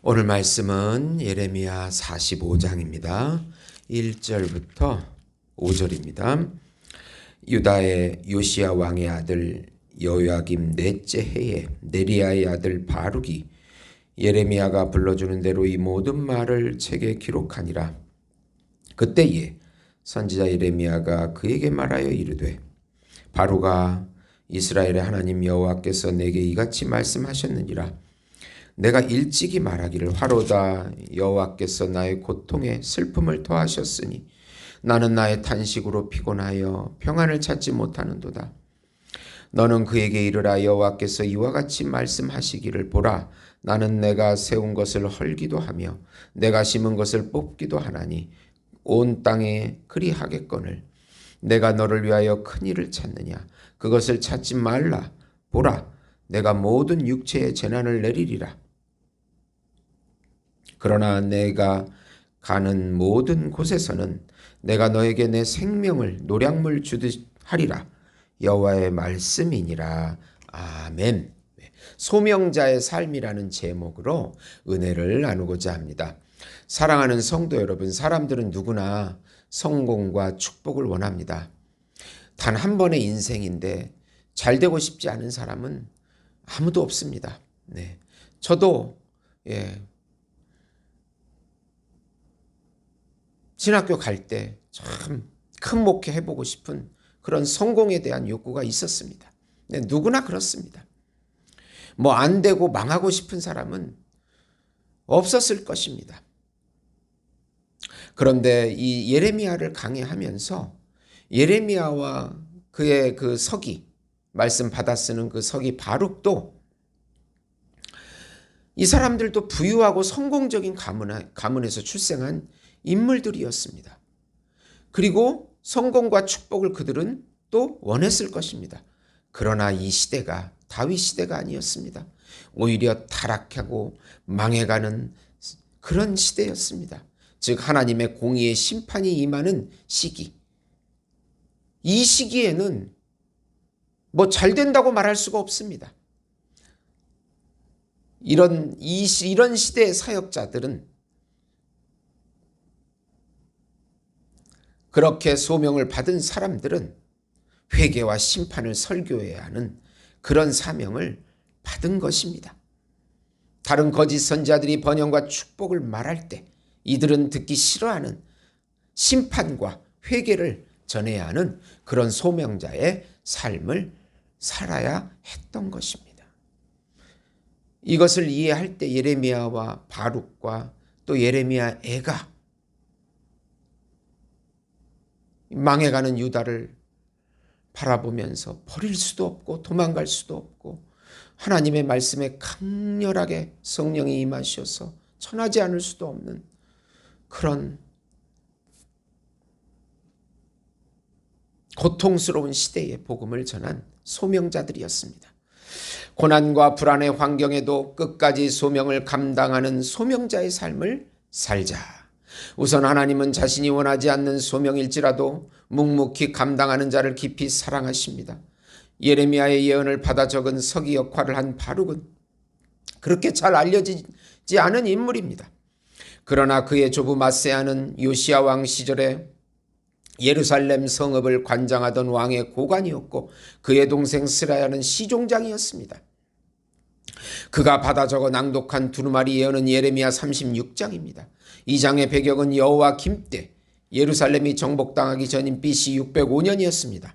오늘 말씀은 예레미야 45장입니다. 1절부터 5절입니다. 유다의 요시야 왕의 아들 여호야김 넷째 해에 네리야의 아들 바룩이 예레미야가 불러주는 대로 이 모든 말을 책에 기록하니라. 그때에 선지자 예레미야가 그에게 말하여 이르되, 바룩아, 이스라엘의 하나님 여호와께서 내게 이같이 말씀하셨느니라. 내가 일찍이 말하기를, 화로다, 여호와께서 나의 고통에 슬픔을 더하셨으니 나는 나의 탄식으로 피곤하여 평안을 찾지 못하는도다. 너는 그에게 이르라, 여호와께서 이와 같이 말씀하시기를, 보라, 나는 내가 세운 것을 헐기도 하며 내가 심은 것을 뽑기도 하나니 온 땅에 그리하겠거늘. 내가 너를 위하여 큰 일을 찾느냐? 그것을 찾지 말라. 보라, 내가 모든 육체의 재난을 내리리라. 그러나 내가 가는 모든 곳에서는 내가 너에게 내 생명을 노량물 주듯 하리라. 여호와의 말씀이니라. 아멘. 소명자의 삶이라는 제목으로 은혜를 나누고자 합니다. 사랑하는 성도 여러분, 사람들은 누구나 성공과 축복을 원합니다. 단 한 번의 인생인데 잘 되고 싶지 않은 사람은 아무도 없습니다. 저도 신학교 갈 때 참 큰 목회 해보고 싶은 그런 성공에 대한 욕구가 있었습니다. 누구나 그렇습니다. 뭐 안 되고 망하고 싶은 사람은 없었을 것입니다. 그런데 이 예레미야를 강의하면서 예레미야와 그의 그 서기, 말씀 받아 쓰는 그 서기 바룩도, 이 사람들도 부유하고 성공적인 가문에서 출생한 인물들이었습니다. 그리고 성공과 축복을 그들은 또 원했을 것입니다. 그러나 이 시대가 다윗 시대가 아니었습니다. 오히려 타락하고 망해가는 그런 시대였습니다. 즉 하나님의 공의의 심판이 임하는 시기. 이 시기에는 뭐 잘 된다고 말할 수가 없습니다. 이런 시대의 사역자들은 그렇게 소명을 받은 사람들은 회개와 심판을 설교해야 하는 그런 사명을 받은 것입니다. 다른 거짓 선지자들이 번영과 축복을 말할 때 이들은 듣기 싫어하는 심판과 회개를 전해야 하는 그런 소명자의 삶을 살아야 했던 것입니다. 이것을 이해할 때 예레미야와 바룩과 또 예레미야 애가 망해가는 유다를 바라보면서 버릴 수도 없고 도망갈 수도 없고 하나님의 말씀에 강렬하게 성령이 임하셔서 전하지 않을 수도 없는 그런 고통스러운 시대에 복음을 전한 소명자들이었습니다. 고난과 불안의 환경에도 끝까지 소명을 감당하는 소명자의 삶을 살자. 우선 하나님은 자신이 원하지 않는 소명일지라도 묵묵히 감당하는 자를 깊이 사랑하십니다. 예레미야의 예언을 받아 적은 서기 역할을 한 바룩은 그렇게 잘 알려지지 않은 인물입니다. 그러나 그의 조부 마세야는 요시야 왕 시절에 예루살렘 성읍을 관장하던 왕의 고관이었고 그의 동생 스라야는 시종장이었습니다. 그가 받아 적어 낭독한 두루마리 예언은 예레미야 36장입니다. 이 장의 배경은 여호와김 때 예루살렘이 정복당하기 전인 BC 605년이었습니다.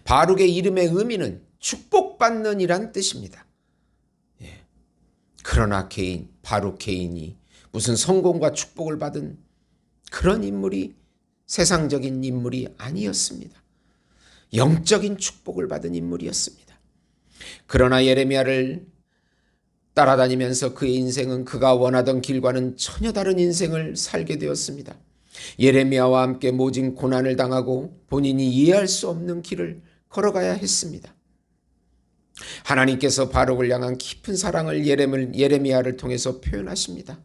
바룩의 이름의 의미는 축복받는 이란 뜻입니다. 그러나 바룩 개인이 무슨 성공과 축복을 받은 그런 인물이 세상적인 인물이 아니었습니다. 영적인 축복을 받은 인물이었습니다. 그러나 예레미야를 따라다니면서 그의 인생은 그가 원하던 길과는 전혀 다른 인생을 살게 되었습니다. 예레미야와 함께 모진 고난을 당하고 본인이 이해할 수 없는 길을 걸어가야 했습니다. 하나님께서 바룩을 향한 깊은 사랑을 예레미야를 통해서 표현하십니다.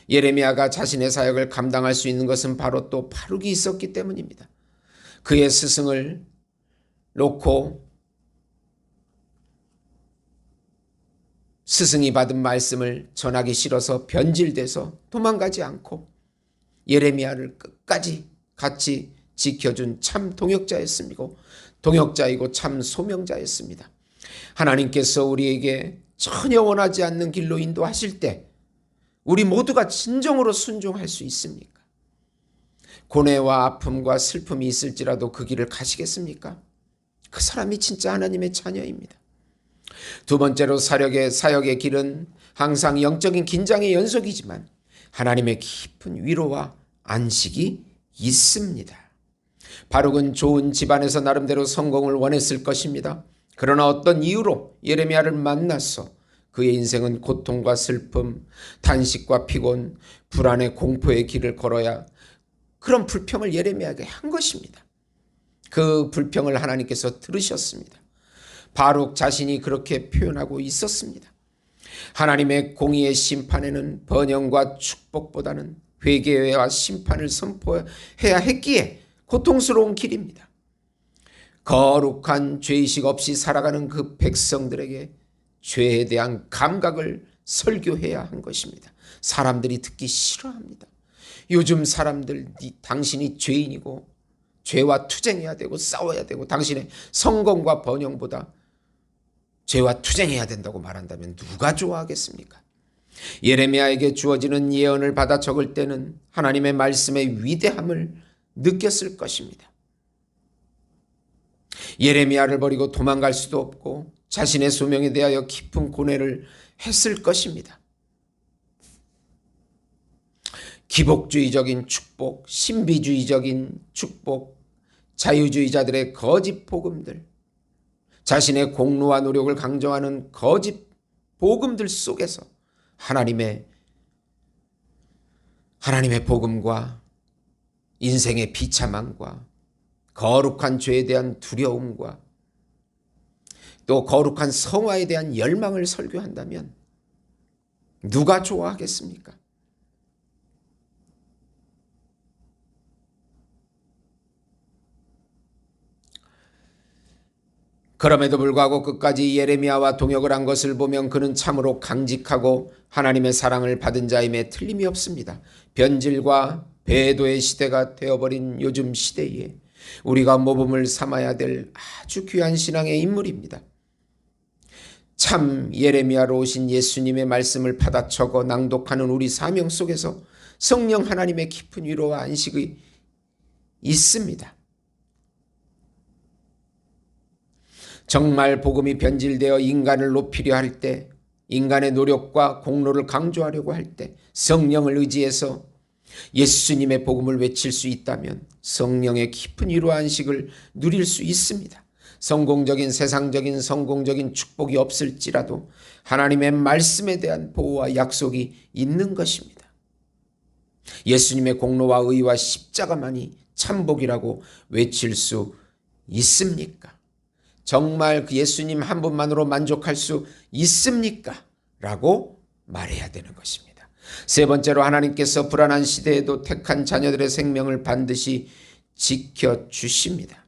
예레미야가 자신의 사역을 감당할 수 있는 것은 바로 또 바룩이 있었기 때문입니다. 그의 스승을 놓고 스승이 받은 말씀을 전하기 싫어서 변질돼서 도망가지 않고 예레미야를 끝까지 같이 지켜준 참 동역자였습니다. 동역자이고 참 소명자였습니다. 하나님께서 우리에게 전혀 원하지 않는 길로 인도하실 때 우리 모두가 진정으로 순종할 수 있습니까? 고뇌와 아픔과 슬픔이 있을지라도 그 길을 가시겠습니까? 그 사람이 진짜 하나님의 자녀입니다. 두 번째로 사역의 길은 항상 영적인 긴장의 연속이지만 하나님의 깊은 위로와 안식이 있습니다. 바룩은 좋은 집안에서 나름대로 성공을 원했을 것입니다. 그러나 어떤 이유로 예레미야를 만났어 그의 인생은 고통과 슬픔, 탄식과 피곤, 불안의 공포의 길을 걸어야 그런 불평을 예레미야에게 한 것입니다. 그 불평을 하나님께서 들으셨습니다. 바룩 자신이 그렇게 표현하고 있었습니다. 하나님의 공의의 심판에는 번영과 축복보다는 회개와 심판을 선포해야 했기에 고통스러운 길입니다. 거룩한 죄의식 없이 살아가는 그 백성들에게 죄에 대한 감각을 설교해야 한 것입니다. 사람들이 듣기 싫어합니다. 요즘 사람들 당신이 죄인이고 죄와 투쟁해야 되고 싸워야 되고 당신의 성공과 번영보다 죄와 투쟁해야 된다고 말한다면 누가 좋아하겠습니까? 예레미야에게 주어지는 예언을 받아 적을 때는 하나님의 말씀의 위대함을 느꼈을 것입니다. 예레미야를 버리고 도망갈 수도 없고 자신의 소명에 대하여 깊은 고뇌를 했을 것입니다. 기복주의적인 축복, 신비주의적인 축복, 자유주의자들의 거짓 복음들, 자신의 공로와 노력을 강조하는 거짓 복음들 속에서 하나님의 복음과 인생의 비참함과 거룩한 죄에 대한 두려움과 또 거룩한 성화에 대한 열망을 설교한다면 누가 좋아하겠습니까? 그럼에도 불구하고 끝까지 예레미야와 동역을 한 것을 보면 그는 참으로 강직하고 하나님의 사랑을 받은 자임에 틀림이 없습니다. 변질과 배도의 시대가 되어버린 요즘 시대에 우리가 모범을 삼아야 될 아주 귀한 신앙의 인물입니다. 참 예레미야로 오신 예수님의 말씀을 받아 적어 낭독하는 우리 사명 속에서 성령 하나님의 깊은 위로와 안식이 있습니다. 정말 복음이 변질되어 인간을 높이려 할 때, 인간의 노력과 공로를 강조하려고 할 때 성령을 의지해서 예수님의 복음을 외칠 수 있다면 성령의 깊은 위로와 안식을 누릴 수 있습니다. 성공적인 세상적인 성공적인 축복이 없을지라도 하나님의 말씀에 대한 보호와 약속이 있는 것입니다. 예수님의 공로와 의와 십자가만이 참복이라고 외칠 수 있습니까? 정말 그 예수님 한 분만으로 만족할 수 있습니까? 라고 말해야 되는 것입니다. 세 번째로 하나님께서 불안한 시대에도 택한 자녀들의 생명을 반드시 지켜주십니다.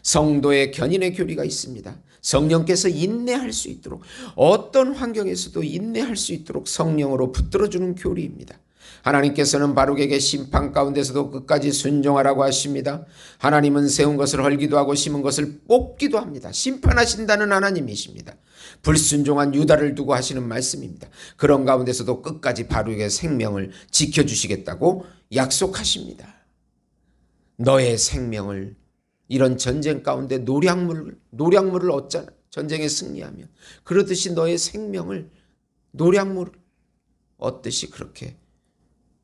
성도의 견인의 교리가 있습니다. 성령께서 인내할 수 있도록 어떤 환경에서도 인내할 수 있도록 성령으로 붙들어주는 교리입니다. 하나님께서는 바룩에게 심판 가운데서도 끝까지 순종하라고 하십니다. 하나님은 세운 것을 헐기도 하고 심은 것을 뽑기도 합니다. 심판하신다는 하나님이십니다. 불순종한 유다를 두고 하시는 말씀입니다. 그런 가운데서도 끝까지 바룩의 생명을 지켜주시겠다고 약속하십니다. 너의 생명을 이런 전쟁 가운데 노량물을 얻잖아. 전쟁에 승리하면 그러듯이 너의 생명을 노량물을 얻듯이 그렇게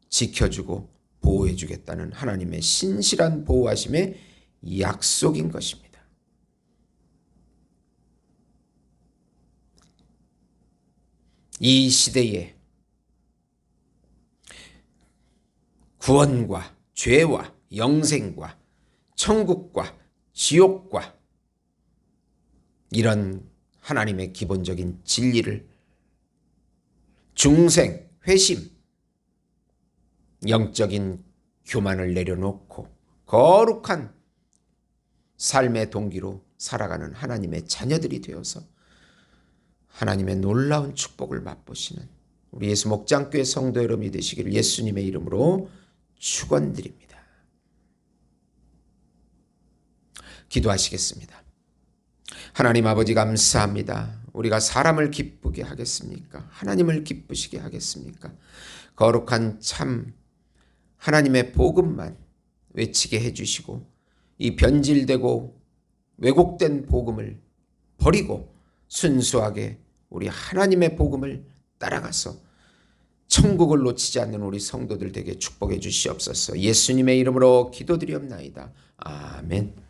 지켜주고 보호해주겠다는 하나님의 신실한 보호하심의 약속인 것입니다. 이 시대에 구원과 죄와 영생과 천국과 지옥과 이런 하나님의 기본적인 진리를 중생, 회심, 영적인 교만을 내려놓고 거룩한 삶의 동기로 살아가는 하나님의 자녀들이 되어서 하나님의 놀라운 축복을 맛보시는 우리 예수 목장교회 성도 여러분이 되시기를 예수님의 이름으로 축원드립니다. 기도하시겠습니다. 하나님 아버지 감사합니다. 우리가 사람을 기쁘게 하겠습니까? 하나님을 기쁘시게 하겠습니까? 거룩한 참 하나님의 복음만 외치게 해주시고 이 변질되고 왜곡된 복음을 버리고 순수하게 우리 하나님의 복음을 따라가서 천국을 놓치지 않는 우리 성도들 되게 축복해 주시옵소서. 예수님의 이름으로 기도드리옵나이다. 아멘.